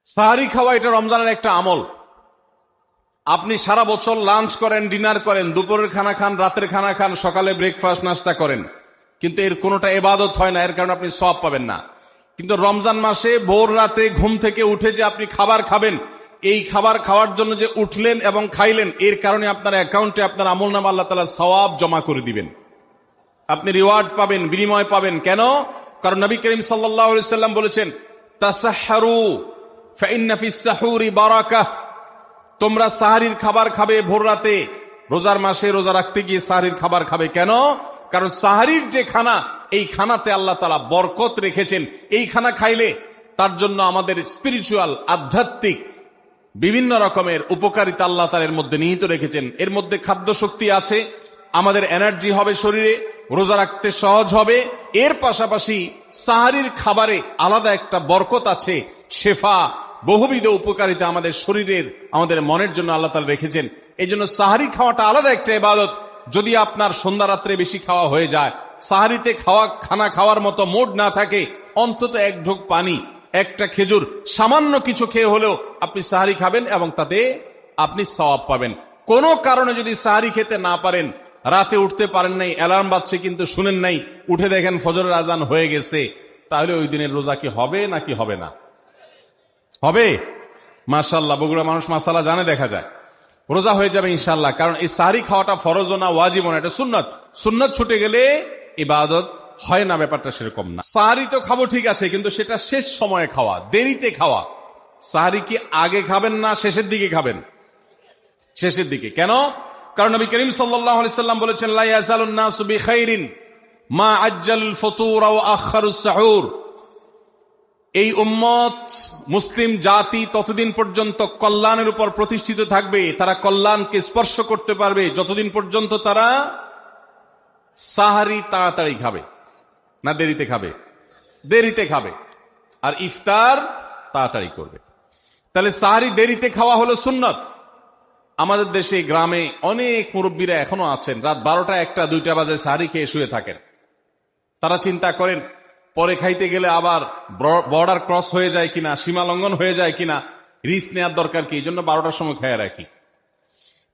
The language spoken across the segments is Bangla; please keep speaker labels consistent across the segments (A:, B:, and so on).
A: সাহারি খাওয়া এটা রমজানের একটা আমল। আপনি সারা বছর লাঞ্চ করেন, ডিনার করেন, দুপুরের খানা খান, রাতের খানা খান, সকালে ব্রেকফাস্ট নাস্তা করেন, কিন্তু এর কোনোটা ইবাদত হয় না, এর কারণে আপনি সওয়াব পাবেন না। কিন্তু রমজান মাসে ভোর রাতে ঘুম থেকে উঠে যে আপনি খাবার খাবেন, এই খাবার খাওয়ার জন্য যে উঠলেন এবং খাইলেন, এর কারণে আপনার অ্যাকাউন্টে আপনার আমলনামা আল্লাহ তাআলা সওয়াব জমা করে দিবেন, আপনি রিওয়ার্ড পাবেন, বিনিময় পাবেন। কেন? কারণ নবী করিম সাল্লাল্লাহু আলাইহি সাল্লাম বলেছেন, তাসাহহারু ফাইন্না ফিস সাহুরি বারাকাহ। তোমরা সাহারির খাবার খাবে ভোর রাতে, রোজার মাসে রোজা রাখতে গিয়ে সাহারির খাবার খাবে। কেন? কারণ সাহারির যে খানা, এই খানাতে আল্লাহ তাআলা বরকত রেখেছেন। এই খানা খাইলে তার জন্য আমাদের স্পিরিচুয়াল, আধ্যাত্মিক বিভিন্ন রকমের উপকারিতা আল্লাহ তাআলা এর মধ্যে নিহিত রেখেছেন। এর মধ্যে খাদ্য শক্তি আছে, আমাদের এনার্জি হবে শরীরে, রোজা রাখতে সহজ হবে। এর পাশাপাশি সাহারির খাবারে আলাদা একটা বরকত আছে, শেফা, বহুবিধ উপকারিতা আমাদের শরীরের, আমাদের মনের জন্য আল্লাহ তাআলা রেখেছেন। এই জন্য সাহারি খাওয়াটা আলাদা একটা ইবাদত। যদি আপনার সন্ধ্যা রাত্রে বেশি খাওয়া হয়ে যায়, সাহারিতে খানা খাওয়ার মতো মুড না থাকে, অন্তত এক ঢোক পানি, একটা খেজুর, সামান্য কিছু খেয়ে হলেও আপনি সাহারি খাবেন এবং তাতে আপনি সওয়াব পাবেন। কোনো কারণে যদি সাহারি খেতে না পারেন, রাতে উঠতে পারেন নাই, অ্যালার্ম বাজছে কিন্তু শুনেন নাই, উঠে দেখেন ফজরের আজান হয়ে গেছে, তাহলে ওই দিনের রোজা কি হবে নাকি হবে না? হবে। মাশাআল্লাহ, বগুড়া মানুষ মাসালা জানে, দেখা যায় রোজা হয়ে যাবে ইনশাআল্লাহ। কারণ এই সাহারি খাওয়াটা ফরজও না, ওয়াজিবও না, এটা সুন্নাত। সুন্নাত ছুটে গেলে ইবাদত হয় না, ব্যাপারটা সেরকম না। সাহারি তো খাবো ঠিক আছে, কিন্তু সেটা শেষ সময়ে খাওয়া, দেরিতে খাওয়া। সাহারি কি আগে খাবেন না শেষের দিকে খাবেন? শেষের দিকে। কেন? কারণ নবী করিম সাল্লাল্লাহু আলাইহি সাল্লাম বলেছেন, লা ইয়াজালুন নাসু বিখাইরিন মা আজ্জালুল ফুতুর ওয়া আখারুস সাহুর। এই উম্মত, মুসলিম জাতি ততদিন পর্যন্ত কল্যাণের উপর প্রতিষ্ঠিত থাকবে, তারা কল্যাণকে স্পর্শ করতে পারবে যতদিন পর্যন্ত তারা সাহারি তাড়াতাড়ি খাবে, না দেরিতে খাবে? দেরিতে খাবে। আর ইফতার তাড়াতাড়ি করবে। তাহলে সাহারি দেরিতে খাওয়া হলো সুন্নত। আমাদের দেশে গ্রামে অনেক মুরব্বীরা এখনো আছেন, রাত 12টা, 1টা, 2টা বাজে সাহারি খেয়ে শুয়ে থাকেন। তারা চিন্তা করেন পরে খাইতে গেলে আবার বর্ডার ক্রস হয়ে যায় কিনা, সীমা লঙ্ঘন হয়ে যায় কিনা, রিস্ক নেওয়ার দরকার কি, এই জন্য 12টার সময় খেয়ে রাখি।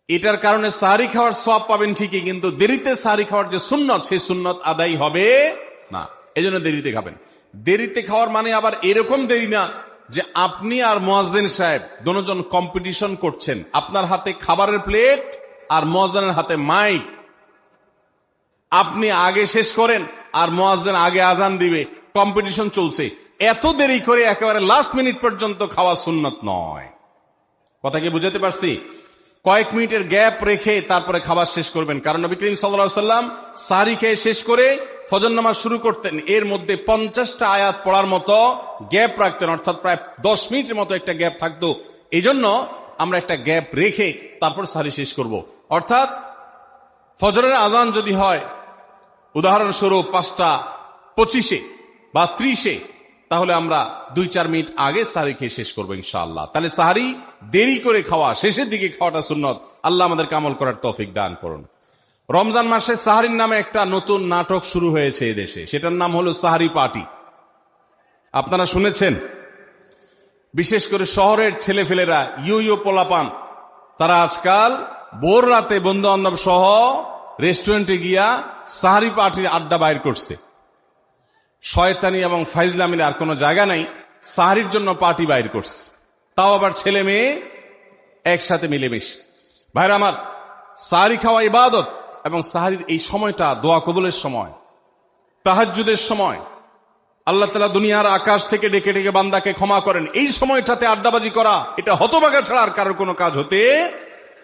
A: এটার কারণে সাহারি খাওয়ার সওয়াব পাবেন ঠিকই, কিন্তু দেরিতে সাহারি খাওয়ার যে সুন্নত, সেই সুন্নত আদায় হবে না। এই জন্য দেরিতে খাবেন। দেরিতে খাওয়ার মানে আবার এরকম দেরি না যে আপনি আর মুয়াজ্জিন সাহেব দুজন কম্পিটিশন করছেন, আপনার হাতে খাবারের প্লেট আর মুয়াজ্জিনের হাতে মাইক, আপনি আগে শেষ করেন আর মুয়াজ্জিন আগে আজান দিবে, কম্পিটিশন চলছে। এত দেরি করে একেবারে লাস্ট মিনিট পর্যন্ত খাওয়া সুন্নত নয়। কথা কি বুঝাতে পারছি? কয়েক মিনিটের গ্যাপ রেখে তারপরে খাবার শেষ করবেন। কারণ নবী করিম সাল্লাল্লাহু আলাইহি ওয়াসাল্লাম সাহরি খেয়ে শেষ করে ফজর নামাজ শুরু করতেন, এর মধ্যে 50টা আয়াত পড়ার মতো গ্যাপ রাখতেন, অর্থাৎ প্রায় 10 মিনিটের মতো একটা গ্যাপ থাকতো। এই জন্য আমরা একটা গ্যাপ রেখে তারপর সাহরি শেষ করব। অর্থাৎ ফজরের আজান যদি হয় উদাহরণস্বরূপ 5:25 বা 30, তাহলে আমরা 2-4 মিনিট আগে সাহারি খেয়ে শেষ করবো ইনশাআল্লাহ। তাহলে সাহারি দেরি করে খাওয়া, শেষের দিকে খাওয়াটা সুন্নত। আল্লাহ আমাদেরকে আমল করার তৌফিক দান করুন। রমজান মাসে সাহারির নামে একটা নতুন নাটক শুরু হয়েছে এদেশে, সেটার নাম হলো সাহারি পার্টি। আপনারা শুনেছেন? বিশেষ করে শহরের ছেলেফেলেরা, ইউ পোলাপান, তারা আজকাল ভোর রাতে বন্ধু বান্ধব সহ রেস্টুরেন্টে গিয়া সাহারি পার্টির আড্ডা বাইর করছে। শয়তানি এবং ফাইজলামির আর কোনো জায়গা নাই, সাহারির জন্য পার্টি বাইর করছে, তাও আবার ছেলে মেয়ে একসাথে মিলেমিশে। ভাইরা আমার, সাহারি খাওয়া ইবাদত, এবং সাহারির এই সময়টা দোয়া কবুলের সময়, তাহাজ্জুদের সময়। আল্লাহ তাআলা দুনিয়ার আকাশ থেকে ডেকে ডেকে বান্দাকে ক্ষমা করেন। এই সময়টাতে আড্ডাবাজি করা, এটা হতভাগা ছাড়া আর কারোর কোনো কাজ হতে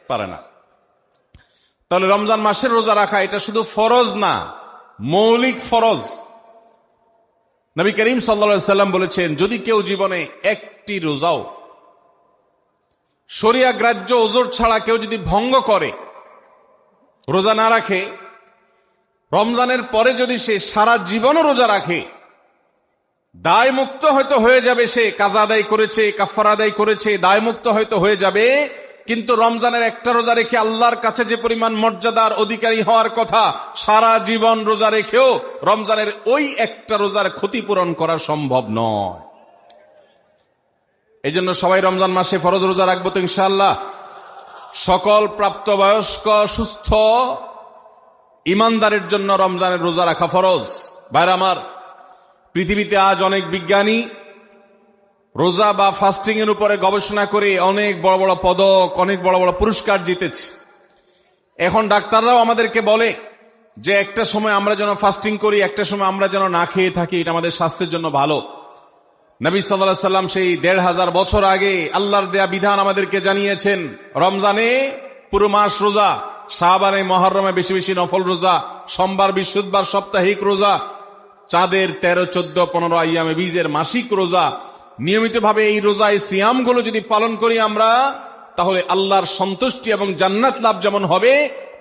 A: পারে না। তাহলে রমজান মাসের রোজা রাখা এটা শুধু ফরজ না, মৌলিক ফরজ। নবী করিম সাল্লাল্লাহু আলাইহি সাল্লাম বলেছেন, যদি কেউ জীবনে একটি রোজাও শরিয়া গ্রাহ্য ওজর ছাড়া কেউ যদি ভঙ্গ করে, রোজা না রাখে, রমজানের পরে যদি সে সারা জীবনও রোজা রাখে, দায় মুক্ত হয়তো হয়ে যাবে, সে কাজা আদায় করেছে, কাফারা আদায় করেছে, দায় মুক্ত হয়তো হয়ে যাবে, কিন্তু রমজানের একটা রোজা রেখে আল্লাহর কাছে যে পরিমাণ মর্যাদার অধিকারী হওয়ার কথা, সারা জীবন রোজা রেখেও রমজানের ওই একটা রোজার ক্ষতিপূরণ করা সম্ভব নয়। এই জন্য সবাই রমজান মাসে ফরজ রোজা রাখবো তো ইনশাআল্লাহ। সকল প্রাপ্তবয়স্ক সুস্থ ইমানদারের জন্য রমজানের রোজা রাখা ফরজ। ভাইরা আমার, পৃথিবীতে আজ অনেক বিজ্ঞানী রোজা বা ফাস্টিং এর উপরে গবেষণা করে অনেক বড় বড় পদক, অনেক বড় বড় পুরস্কার জিতেছে। এখন ডাক্তাররাও আমাদেরকে বলে যে একটা সময় আমরা যেন ফাস্টিং করি, একটা সময় আমরা যেন না খেয়ে থাকি, এটা আমাদের স্বাস্থ্যের জন্য ভালো। নবী সাল্লাল্লাহু আলাইহি সাল্লাম সেই ১৫০০ বছর আগে আল্লাহর দেয়া বিধান আমাদেরকে জানিয়েছেন। রমজানে পুরো মাস রোজা, শাবানে মুহররমে বেশি বেশি নফল রোজা, সোমবার বৃহস্পতিবার সাপ্তাহিক রোজা, চাঁদের ১৩, ১৪, ১৫ আইয়ামে বীজের মাসিক রোজা। নিয়মিতভাবে এই রোজা, এই সিয়ামগুলো যদি পালন করি আমরা, তাহলে আল্লাহর সন্তুষ্টি এবং জান্নাত লাভ যেমন হবে,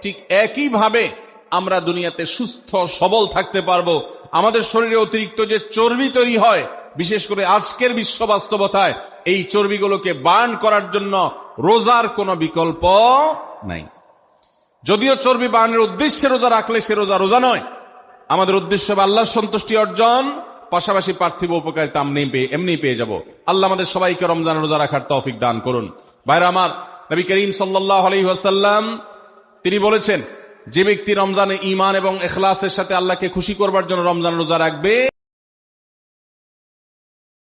A: ঠিক একইভাবে আমরা দুনিয়াতে সুস্থ সবল থাকতে পারবো। আমাদের শরীরে অতিরিক্ত যে চর্বি তৈরি হয়, বিশেষ করে আজকের বিশ্ব বাস্তবতায়, এই চর্বিগুলোকে বার্ন করার জন্য রোজার কোনো বিকল্প নাই। যদিও চর্বি বার্নের উদ্দেশ্যে রোজা রাখলে সে রোজা রোজা নয়। আমাদের উদ্দেশ্য হবে আল্লাহর সন্তুষ্টি অর্জন, পাশাপাশি পার্থিব উপকারিতা এমনি পেয়ে যাব। আল্লাহ আমাদের সবাইকে রমজান রোজা রাখার তৌফিক দান করুন। ভাইরা আমার, নবী করিম সাল্লাল্লাহু আলাইহি ওয়াসাল্লাম তিনি বলেছেন, যে ব্যক্তি রমজানে ঈমান এবং ইখলাসের সাথে আল্লাহকে খুশি করবার জন্য রমজান রোজা রাখবে,